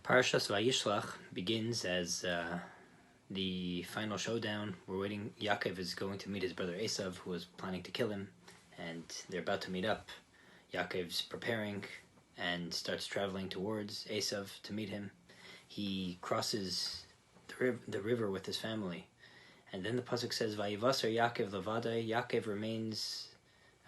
Parsha Vayishlach begins as the final showdown. We're waiting. Yaakov is going to meet his brother Esav, who was planning to kill him, and they're about to meet up. Yaakov's preparing and starts traveling towards Esav to meet him. He crosses the river with his family, and then the pasuk says, "Vayivasar Yaakov levadai." Yaakov remains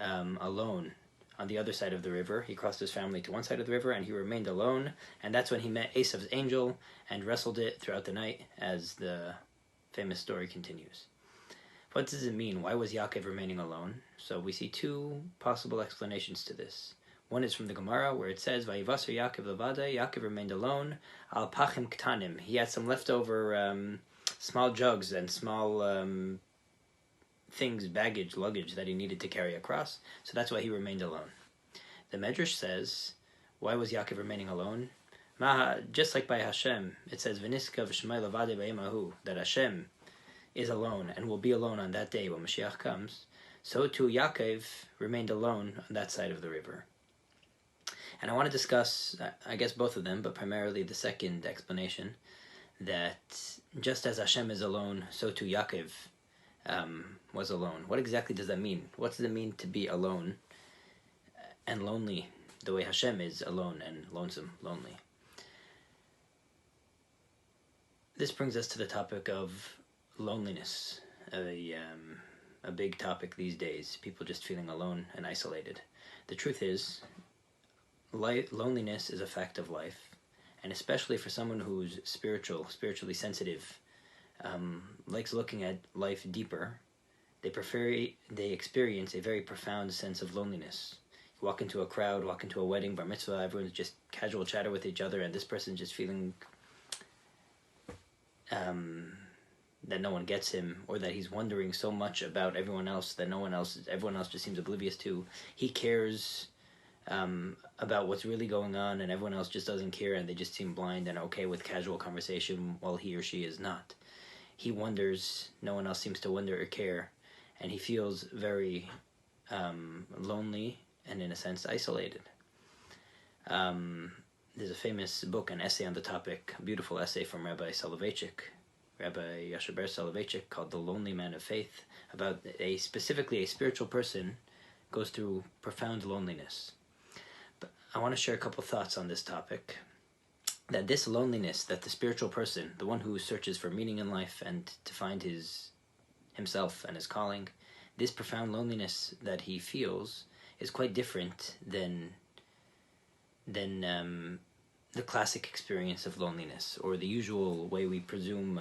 alone on the other side of the river. He crossed his family to one side of the river, and he remained alone. And that's when he met Esav's angel and wrestled it throughout the night, as the famous story continues. What does it mean? Why was Yaakov remaining alone? So we see two possible explanations to this. One is from the Gemara, where it says, "Vayivasar Yaakov levadai." Yaakov remained alone. Al pachim ktanim. He had some leftover small jugs and small things, baggage, luggage that he needed to carry across. So that's why he remained alone. The Medrash says, why was Yaakov remaining alone? Just like by Hashem, it says, "V'niskav shmai levadei b'yemahu," that Hashem is alone and will be alone on that day when Mashiach comes. So too Yaakov remained alone on that side of the river. And I want to discuss, I guess, both of them, but primarily the second explanation, that just as Hashem is alone, so too Yaakov was alone. What exactly does that mean? What does it mean to be alone and lonely, the way Hashem is alone and lonesome, lonely? This brings us to the topic of loneliness, a big topic these days. People just feeling alone and isolated. The truth is, loneliness is a fact of life, and especially for someone who's spiritually sensitive, likes looking at life deeper, they experience a very profound sense of loneliness. You walk into a crowd, walk into a wedding, bar mitzvah, everyone's just casual chatter with each other, and this person's just feeling that no one gets him, or that he's wondering so much about everyone else that everyone else just seems oblivious to. He cares about what's really going on, and everyone else just doesn't care, and they just seem blind and okay with casual conversation while he or she is not. He wonders, no one else seems to wonder or care, and he feels very lonely and, in a sense, isolated. There's a famous book, an essay on the topic, a beautiful essay from Rabbi Yashaber Soloveitchik, called "The Lonely Man of Faith," about specifically a spiritual person goes through profound loneliness. But I want to share a couple thoughts on this topic. That this loneliness, that the spiritual person, the one who searches for meaning in life and to find himself and his calling, this profound loneliness that he feels is quite different than the classic experience of loneliness, or the usual way we presume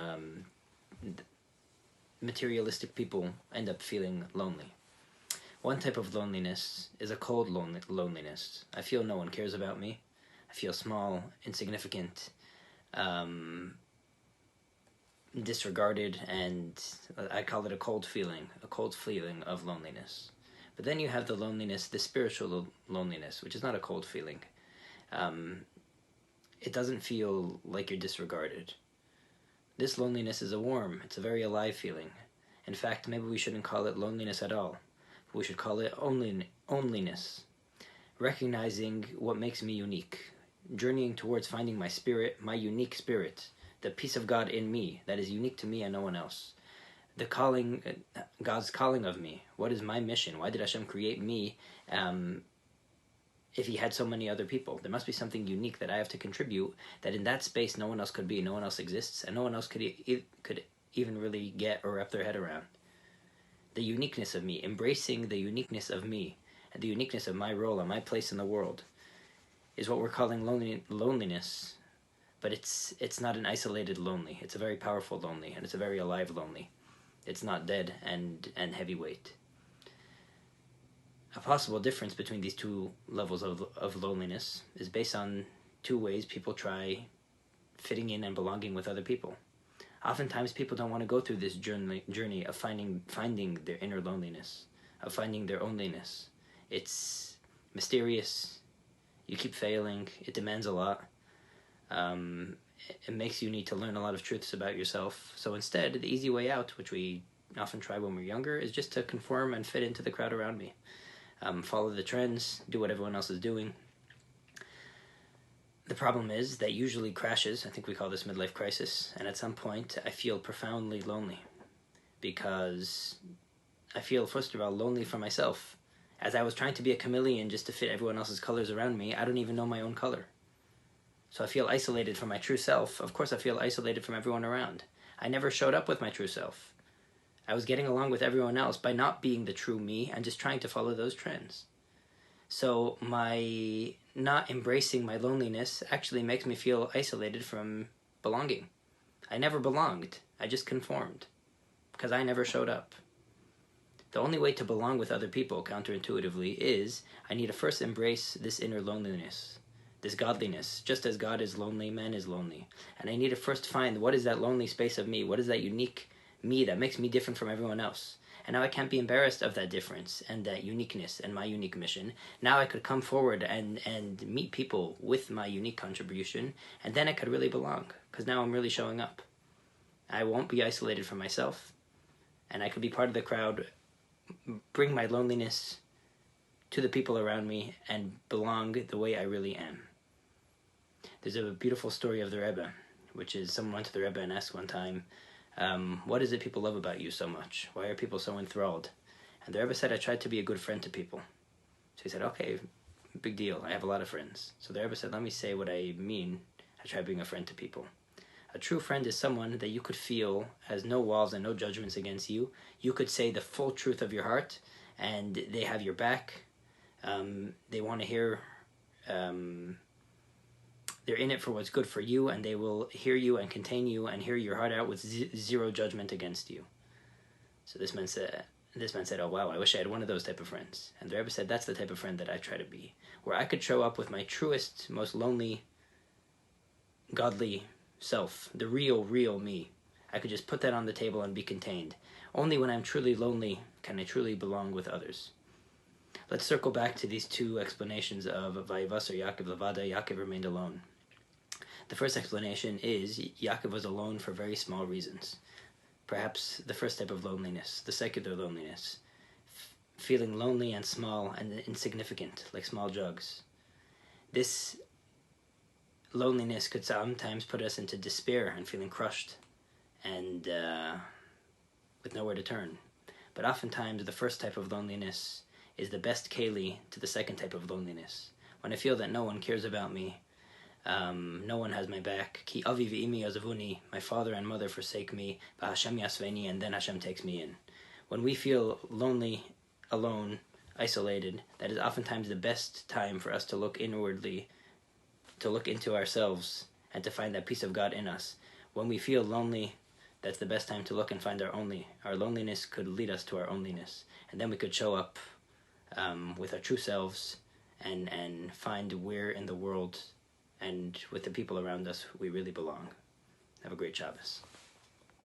materialistic people end up feeling lonely. One type of loneliness is a cold loneliness. I feel no one cares about me. I feel small, insignificant, disregarded, and I call it a cold feeling of loneliness. But then you have the loneliness, the spiritual loneliness, which is not a cold feeling. It doesn't feel like you're disregarded. This loneliness is it's a very alive feeling. In fact, maybe we shouldn't call it loneliness at all. We should call it only-ness. Recognizing what makes me unique. Journeying towards finding my spirit, my unique spirit, the peace of God in me that is unique to me and no one else. The calling, God's calling of me. What is my mission? Why did Hashem create me if he had so many other people? There must be something unique that I have to contribute, that in that space no one else could be, no one else exists, and no one else could even really get or wrap their head around. The uniqueness of me, embracing the uniqueness of me, and the uniqueness of my role and my place in the world, is what we're calling loneliness. But it's not an isolated lonely. It's a very powerful lonely, and it's a very alive lonely. It's not dead and heavyweight. A possible difference between these two levels of loneliness is based on two ways people try fitting in and belonging with other people. Oftentimes people don't want to go through this journey of finding their inner loneliness, of finding their onlyness. It's mysterious. You keep failing. It demands a lot. It makes you need to learn a lot of truths about yourself. So instead, the easy way out, which we often try when we're younger, is just to conform and fit into the crowd around me. Follow the trends, do what everyone else is doing. The problem is that usually crashes. I think we call this midlife crisis. And at some point, I feel profoundly lonely because I feel, first of all, lonely for myself. As I was trying to be a chameleon just to fit everyone else's colors around me, I don't even know my own color. So I feel isolated from my true self. Of course, I feel isolated from everyone around. I never showed up with my true self. I was getting along with everyone else by not being the true me and just trying to follow those trends. So my not embracing my loneliness actually makes me feel isolated from belonging. I never belonged. I just conformed because I never showed up. The only way to belong with other people, counterintuitively, is I need to first embrace this inner loneliness, this godliness. Just as God is lonely, man is lonely. And I need to first find what is that lonely space of me, what is that unique me that makes me different from everyone else. And now I can't be embarrassed of that difference and that uniqueness and my unique mission. Now I could come forward and meet people with my unique contribution, and then I could really belong, because now I'm really showing up. I won't be isolated from myself, and I could be part of the crowd, bring my loneliness to the people around me, and belong the way I really am. There's a beautiful story of the Rebbe, which is someone went to the Rebbe and asked one time, what is it people love about you so much? Why are people so enthralled? And the Rebbe said, I tried to be a good friend to people. So he said, okay, big deal. I have a lot of friends. So the Rebbe said, let me say what I mean. I try being a friend to people. A true friend is someone that you could feel has no walls and no judgments against you. You could say the full truth of your heart, and they have your back. They want to hear... they're in it for what's good for you, and they will hear you and contain you and hear your heart out with zero judgment against you. So this man said, oh wow, I wish I had one of those type of friends. And the Rebbe said, that's the type of friend that I try to be, where I could show up with my truest, most lonely, godly self, the real me. I could just put that on the table and be contained. Only when I'm truly lonely can I truly belong with others. Let's circle back to these two explanations of Vayivasar Yaakov Levada. Yaakov remained alone. The first explanation is Yaakov was alone for very small reasons. Perhaps the first type of loneliness, the secular loneliness. Feeling lonely and small and insignificant, like small jugs. This loneliness could sometimes put us into despair and feeling crushed and with nowhere to turn. But oftentimes the first type of loneliness is the best keli to the second type of loneliness. When I feel that no one cares about me, no one has my back. Ki avi v'imi yazavuni, my father and mother forsake me, v'Hashem yasveni, and then Hashem takes me in. When we feel lonely, alone, isolated, that is oftentimes the best time for us to look inwardly, to look into ourselves, and to find that peace of God in us. When we feel lonely, that's the best time to look and find our loneliness could lead us to our onlyness. And then we could show up with our true selves and find where in the world and with the people around us we really belong. Have a great Shabbos.